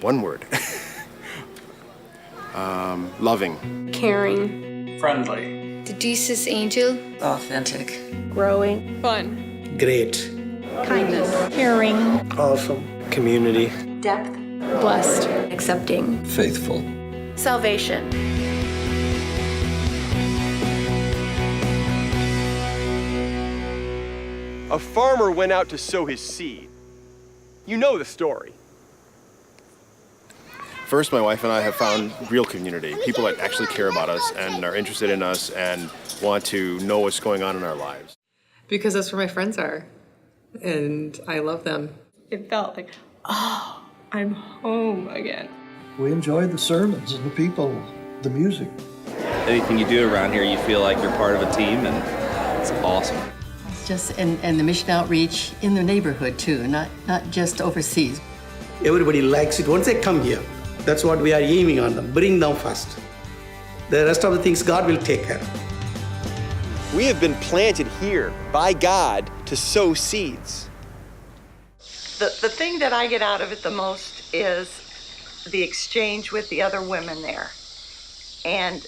One word. Loving. Caring. Friendly. The Jesus angel. Authentic. Growing. Fun. Great. Kindness. Caring. Awesome. Community. Depth. Blessed. Accepting. Faithful. Salvation. A farmer went out to sow his seed. You know the story. First, my wife and I have found real community, people that actually care about us and are interested in us and want to know what's going on in our lives. Because that's where my friends are, and I love them. It felt like, oh, I'm home again. We enjoy the sermons and the people, the music. Anything you do around here, you feel like you're part of a team, and it's awesome. Just and the mission outreach in the neighborhood too, not just overseas. Everybody likes it. Once they come here, that's what we are aiming on them. Bring them first. The rest of the things God will take care of. We have been planted here by God to sow seeds. The thing that I get out of it the most is the exchange with the other women there. And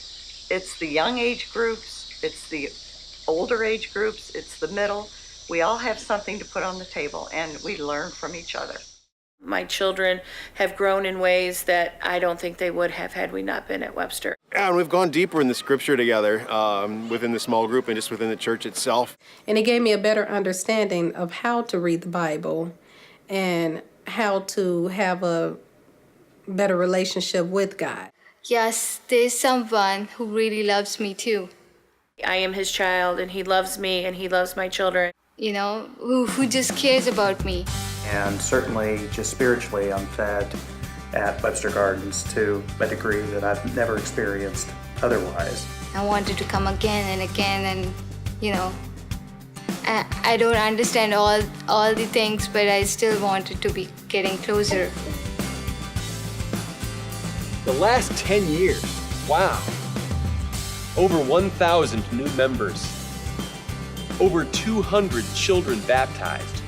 it's the young age groups, it's the older age groups, it's the middle. We all have something to put on the table, and we learn from each other. My children have grown in ways that I don't think they would have had we not been at Webster. Yeah, and we've gone deeper in the scripture together within the small group and just within the church itself. And it gave me a better understanding of how to read the Bible and how to have a better relationship with God. Yes, there's someone who really loves me too. I am his child, and he loves me, and he loves my children. You know, who just cares about me. And certainly, just spiritually, I'm fed at Webster Gardens to a degree that I've never experienced otherwise. I wanted to come again and again, and you know, I don't understand all the things, but I still wanted to be getting closer. The last 10 years, wow. Over 1,000 new members. Over 200 children baptized.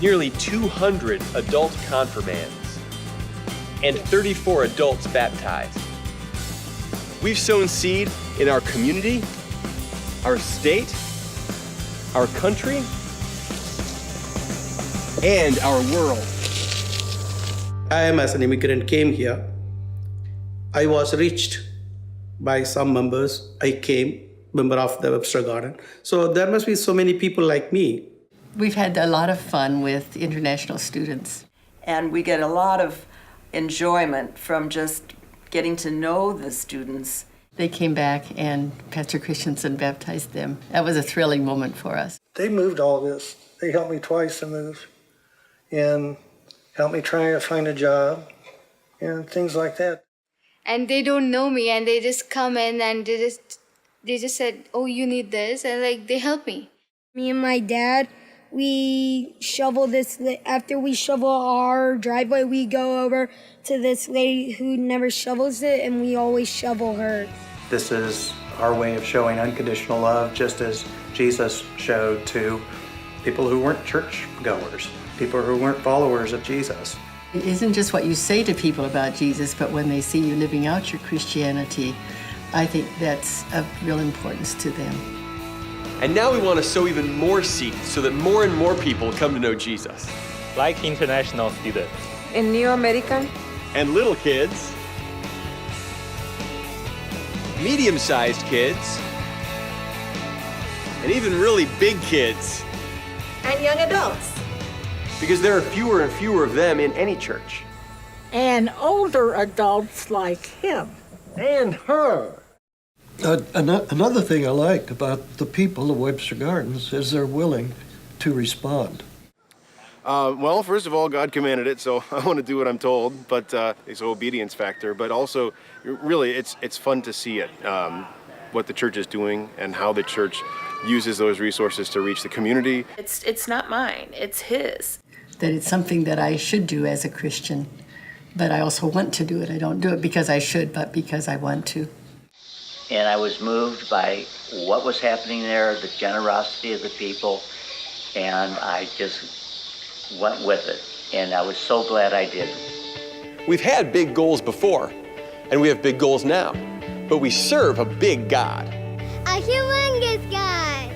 Nearly 200 adult confirmands. And 34 adults baptized. We've sown seed in our community, our state, our country, and our world. I am, as an immigrant, came here. I was reached by some members. I came, member of the Webster Garden. So there must be so many people like me. We've had a lot of fun with international students. And we get a lot of enjoyment from just getting to know the students. They came back and Pastor Christensen baptized them. That was a thrilling moment for us. They moved all this. They helped me twice to move and helped me try to find a job and things like that. And they don't know me, and they just come in and they just said, oh, you need this, and like they help me. Me and my dad, we shovel this, after we shovel our driveway, we go over to this lady who never shovels it, and we always shovel her. This is our way of showing unconditional love, just as Jesus showed to people who weren't church goers, people who weren't followers of Jesus. It isn't just what you say to people about Jesus, but when they see you living out your Christianity, I think that's of real importance to them. And now we want to sow even more seeds so that more and more people come to know Jesus. Like international students. And New American. And little kids. Medium-sized kids. And even really big kids. And young adults. Because there are fewer and fewer of them in any church. And older adults like him. And her. Another thing I like about the people of Webster Gardens is they're willing to respond. Well, first of all, God commanded it, so I want to do what I'm told, but it's an obedience factor. But also, really, it's fun to see it, what the church is doing and how the church uses those resources to reach the community. It's not mine, it's his. That it's something that I should do as a Christian, but I also want to do it. I don't do it because I should, but because I want to. And I was moved by what was happening there, the generosity of the people, and I just went with it. And I was so glad I did. We've had big goals before, and we have big goals now, but we serve a big God. A humongous God.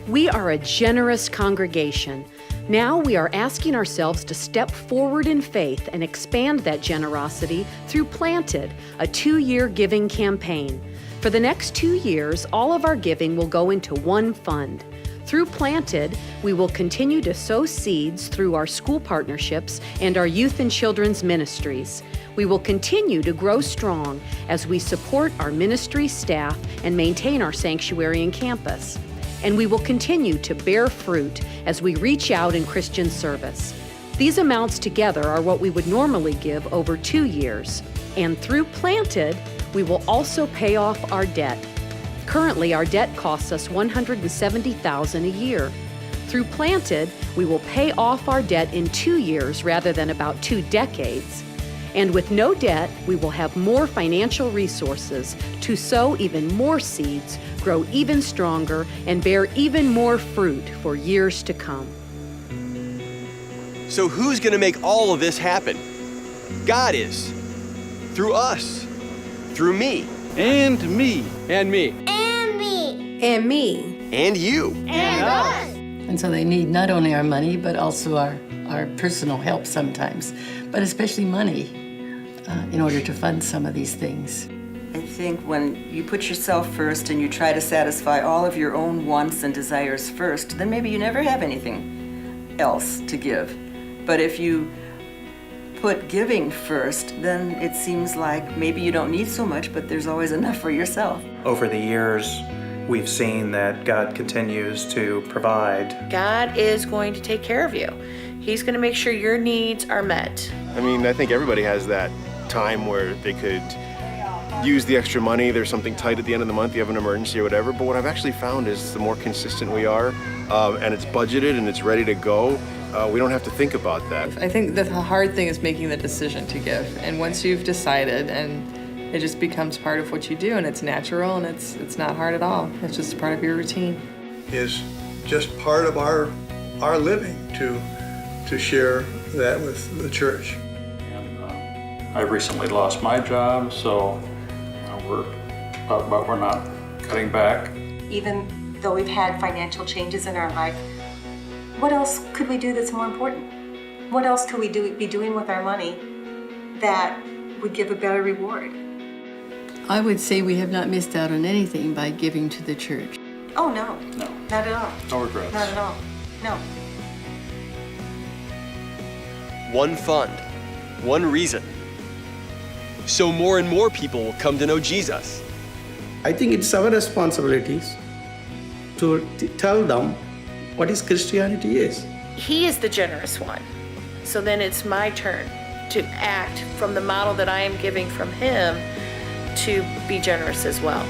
We are a generous congregation. Now we are asking ourselves to step forward in faith and expand that generosity through Planted, a 2-year giving campaign. For the next 2 years, all of our giving will go into one fund. Through Planted, we will continue to sow seeds through our school partnerships and our youth and children's ministries. We will continue to grow strong as we support our ministry staff and maintain our sanctuary and campus. And we will continue to bear fruit as we reach out in Christian service. These amounts together are what we would normally give over 2 years. And through Planted, we will also pay off our debt. Currently, our debt costs us $170,000 a year. Through Planted, we will pay off our debt in 2 years rather than about 2 decades. And with no debt, we will have more financial resources to sow even more seeds, grow even stronger, and bear even more fruit for years to come. So who's going to make all of this happen? God is. Through us. Through me. And me. And me. And me. And me. And you. And us. And so they need not only our money, but also our personal help sometimes, but especially money in order to fund some of these things. I think when you put yourself first and you try to satisfy all of your own wants and desires first, then maybe you never have anything else to give. But if you put giving first, then it seems like maybe you don't need so much, but there's always enough for yourself. Over the years, we've seen that God continues to provide. God is going to take care of you. He's going to make sure your needs are met. I mean, I think everybody has that time where they could use the extra money. There's something tight at the end of the month, you have an emergency or whatever. But what I've actually found is the more consistent we are, and it's budgeted and it's ready to go, we don't have to think about that. I think the hard thing is making the decision to give. And once you've decided, and it just becomes part of what you do, and it's natural, and it's not hard at all. It's just part of your routine. Is just part of our living to share that with the church. I recently lost my job, so we're not cutting back. Even though we've had financial changes in our life, what else could we do that's more important? What else could we be doing with our money that would give a better reward? I would say we have not missed out on anything by giving to the church. Oh, no. No. Not at all. No regrets. Not at all. No. One fund. One reason. So more and more people will come to know Jesus. I think it's our responsibilities to tell them what is Christianity is. He is the generous one. So then it's my turn to act from the model that I am giving from him to be generous as well.